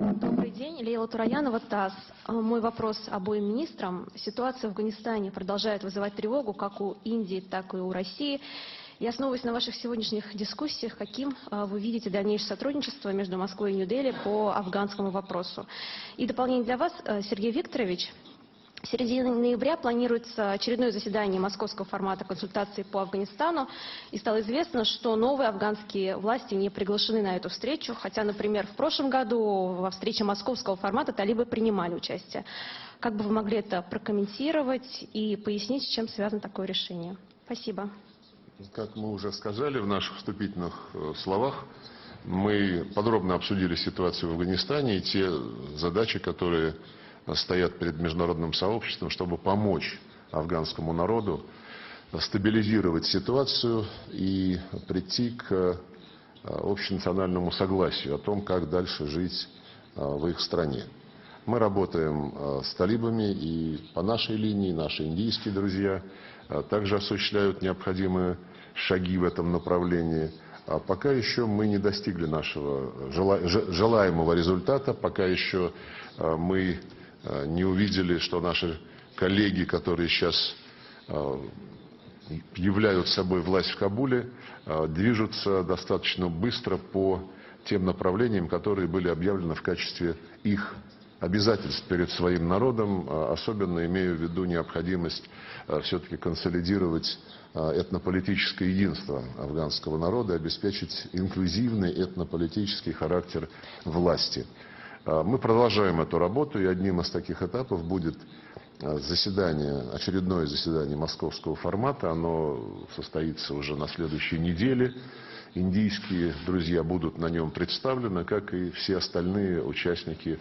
Добрый день, Лейла Тураянова, ТАСС. Мой вопрос обоим министрам. Ситуация в Афганистане продолжает вызывать тревогу как у Индии, так и у России. И основываясь на ваших сегодняшних дискуссиях, каким вы видите дальнейшее сотрудничество между Москвой и Нью-Дели по афганскому вопросу? И дополнение для вас, Сергей Викторович. В середине ноября планируется очередное заседание московского формата консультаций по Афганистану. И стало известно, что новые афганские власти не приглашены на эту встречу. Хотя, например, в прошлом году во встрече московского формата талибы принимали участие. Как бы вы могли это прокомментировать и пояснить, с чем связано такое решение? Спасибо. Как мы уже сказали в наших вступительных словах, мы подробно обсудили ситуацию в Афганистане и те задачи, которые стоят перед международным сообществом, чтобы помочь афганскому народу стабилизировать ситуацию и прийти к общенациональному согласию о том, как дальше жить в их стране. Мы работаем с талибами, и по нашей линии наши индийские друзья также осуществляют необходимые шаги в этом направлении. Пока еще мы не достигли нашего желаемого результата, пока еще мы не увидели, что наши коллеги, которые сейчас являют собой власть в Кабуле, движутся достаточно быстро по тем направлениям, которые были объявлены в качестве их обязательств перед своим народом, особенно имею в виду необходимость все-таки консолидировать этнополитическое единство афганского народа, обеспечить инклюзивный этнополитический характер власти. Мы продолжаем эту работу, и одним из таких этапов будет очередное заседание московского формата. Оно состоится уже на следующей неделе. Индийские друзья будут на нем представлены, как и все остальные участники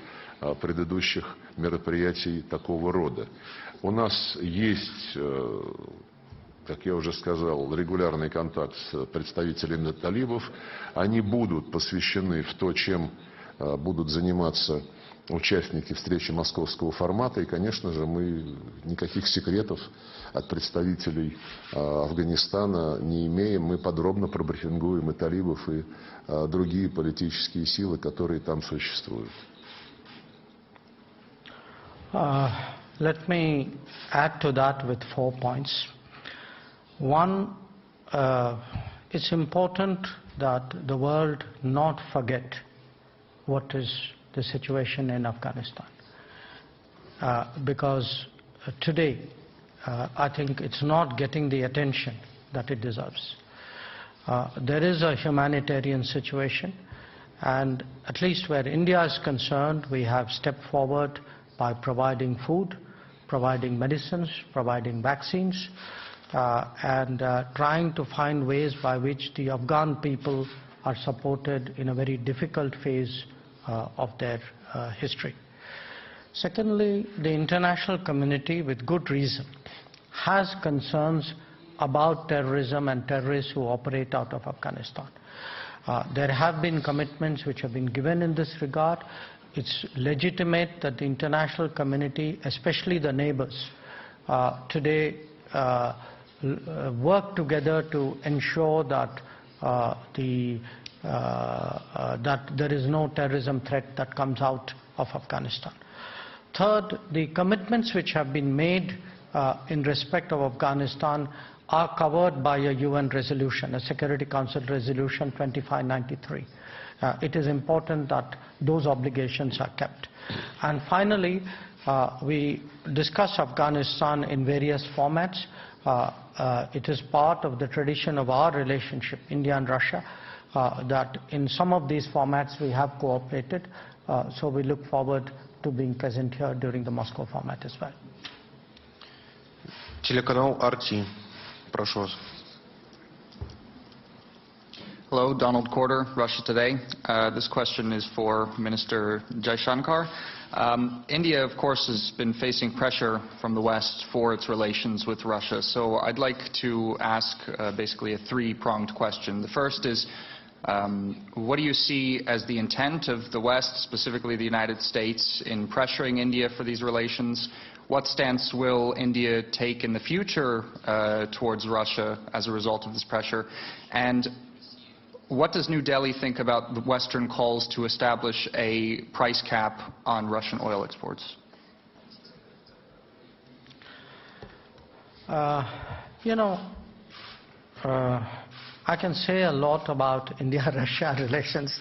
предыдущих мероприятий такого рода. У нас есть, как я уже сказал, регулярный контакт с представителями талибов. Они будут посвящены в то, чем будут заниматься участники встречи московского формата. И, конечно же, мы никаких секретов от представителей Афганистана не имеем. Мы подробно пробрифингуем и талибов, и другие политические силы, которые там существуют. Let me add to that with 4 points. One, it's important that the world not forget what is the situation in Afghanistan. Because today, I think it's not getting the attention that it deserves. There is a humanitarian situation, and at least where India is concerned, we have stepped forward by providing food, providing medicines, providing vaccines, and trying to find ways by which the Afghan people are supported in a very difficult phase of their history. Secondly, the international community, with good reason, has concerns about terrorism and terrorists who operate out of Afghanistan. There have been commitments which have been given in this regard. It's legitimate that the international community, especially the neighbors, today work together to ensure that that there is no terrorism threat that comes out of Afghanistan. Third, the commitments which have been made in respect of Afghanistan are covered by a UN resolution, a Security Council resolution 2593. It is important that those obligations are kept. And finally, we discuss Afghanistan in various formats. It is part of the tradition of our relationship, India and Russia, that in some of these formats we have cooperated. So we look forward to being present here during the Moscow format as well. Телеканал RT. Прошу вас. Hello, Donald Corder, Russia Today. This question is for Minister Jaishankar. India, of course, has been facing pressure from the West for its relations with Russia. So I'd like to ask basically a three-pronged question. The first is, what do you see as the intent of the West, specifically the United States, in pressuring India for these relations? What stance will India take in the future towards Russia as a result of this pressure? And What does New Delhi think about the Western calls to establish a price cap on Russian oil exports? I can say a lot about India-Russia relations.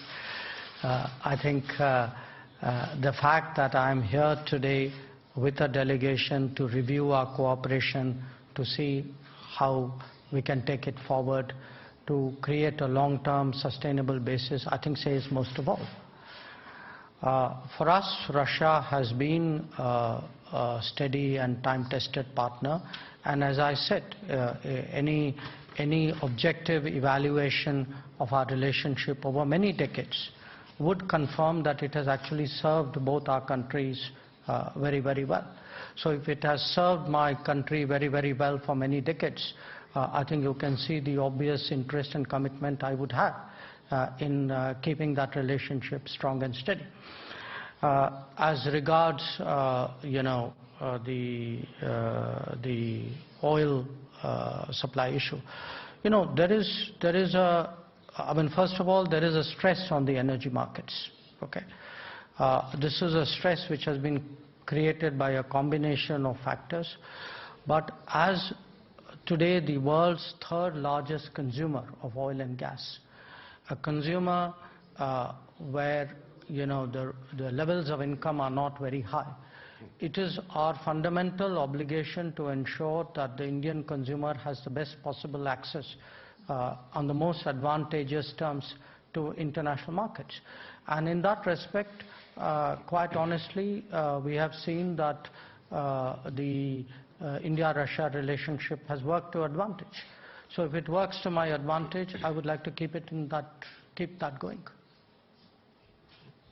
I think the fact that I'm here today with a delegation to review our cooperation, to see how we can take it forward, to create a long-term sustainable basis, I think says most of all. For us, Russia has been a steady and time-tested partner, and as I said, any objective evaluation of our relationship over many decades would confirm that it has actually served both our countries very, very well. So if it has served my country very, very well for many decades, I think you can see the obvious interest and commitment I would have in keeping that relationship strong and steady. As regards, the oil supply issue, first of all, there is a stress on the energy markets. Okay, this is a stress which has been created by a combination of factors. But as today the world's third largest consumer of oil and gas, a consumer where the levels of income are not very high, it is our fundamental obligation to ensure that the Indian consumer has the best possible access on the most advantageous terms to international markets. And in that respect, quite honestly, we have seen that the India-Russia relationship has worked to advantage. So if it works to my advantage, I would like to keep that going.